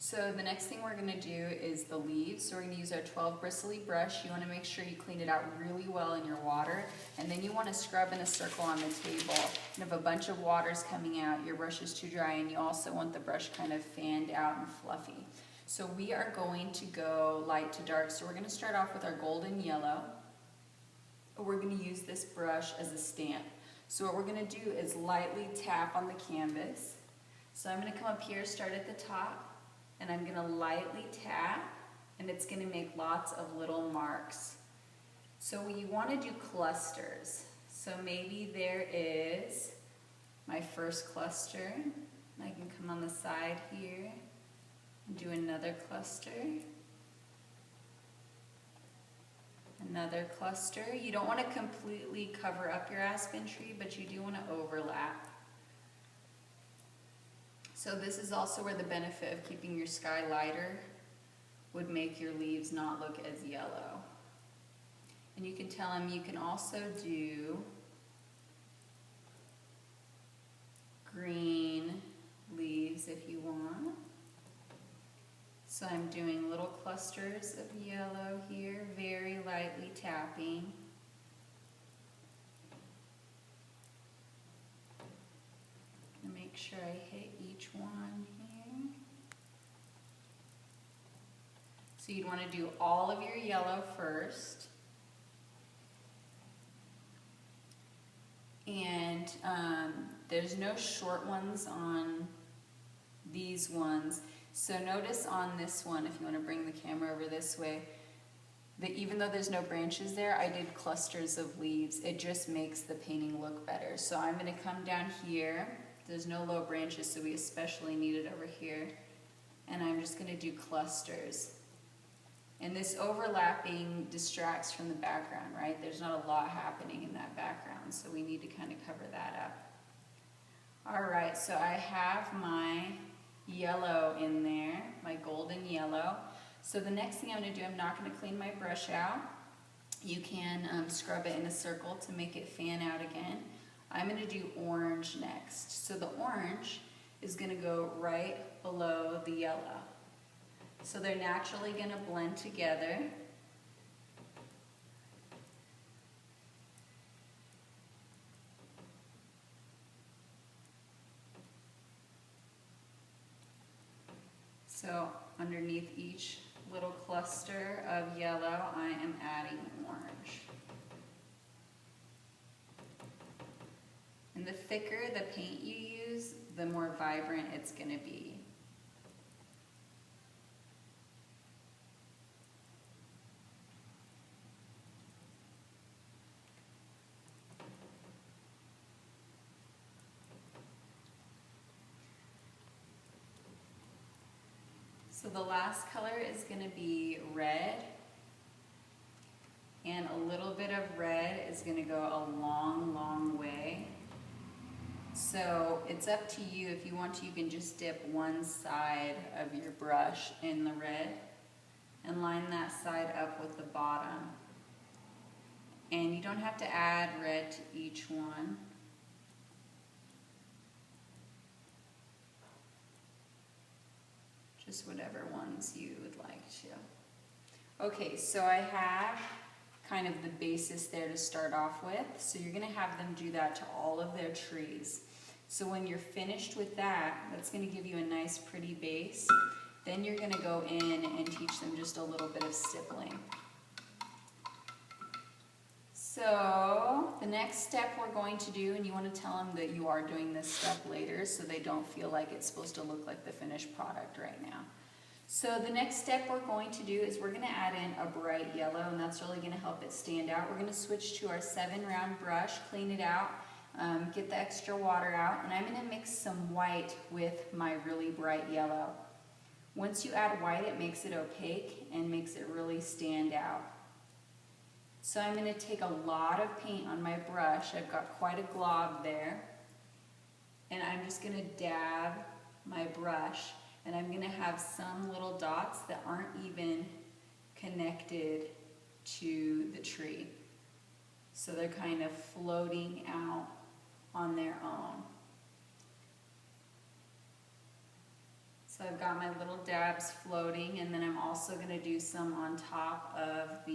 So the next thing we're going to do is the leaves. So we're going to use our 12 bristly brush. You want to make sure you clean it out really well in your water, and then you want to scrub in a circle on the table. And if a bunch of water's coming out, your brush is too dry, and you also want the brush kind of fanned out and fluffy. So we are going to go light to dark. So we're going to start off with our golden yellow. We're going to use this brush as a stamp. So what we're going to do is lightly tap on the canvas. So I'm going to come up here, start at the top, and I'm going to lightly tap, and it's going to make lots of little marks. So we want to do clusters. So maybe there is my first cluster. I can come on the side here and do another cluster. Another cluster. You don't want to completely cover up your aspen tree, but you do want to overlap. So this is also where the benefit of keeping your sky lighter would make your leaves not look as yellow. And you can tell them you can also do green leaves if you want. So I'm doing little clusters of yellow here, very lightly tapping. And make sure I hit each one here. So you'd want to do all of your yellow first. And there's no short ones on these ones. So notice on this one, if you want to bring the camera over this way, that even though there's no branches there, I did clusters of leaves. It just makes the painting look better. So I'm going to come down here. There's no low branches, so we especially need it over here. And I'm just going to do clusters. And this overlapping distracts from the background, right? There's not a lot happening in that background, so we need to kind of cover that up. All right, so I have my yellow in there, my golden yellow. So the next thing I'm going to do, I'm not going to clean my brush out. You can scrub it in a circle to make it fan out again. I'm going to do orange next. So the orange is going to go right below the yellow. So they're naturally going to blend together. So underneath each little cluster of yellow, I am adding orange. And the thicker the paint you use, the more vibrant it's going to be. So the last color is going to be red, and a little bit of red is going to go a long, long way. So it's up to you. If you want to, you can just dip one side of your brush in the red and line that side up with the bottom. And you don't have to add red to each one. Just whatever ones you would like to. Okay, so I have kind of the basis there to start off with. So you're going to have them do that to all of their trees. So when you're finished with that, that's going to give you a nice pretty base. Then you're going to go in and teach them just a little bit of stippling. So the next step we're going to do, and you want to tell them that you are doing this step later so they don't feel like it's supposed to look like the finished product right now. So the next step we're going to do is we're going to add in a bright yellow, and that's really going to help it stand out. We're going to switch to our 7-round brush, clean it out, get the extra water out, and I'm going to mix some white with my really bright yellow. Once you add white, it makes it opaque and makes it really stand out. So I'm going to take a lot of paint on my brush. I've got quite a glob there. And I'm just going to dab my brush. And I'm going to have some little dots that aren't even connected to the tree. So they're kind of floating out on their own. So I've got my little dabs floating, and then I'm also gonna do some on top of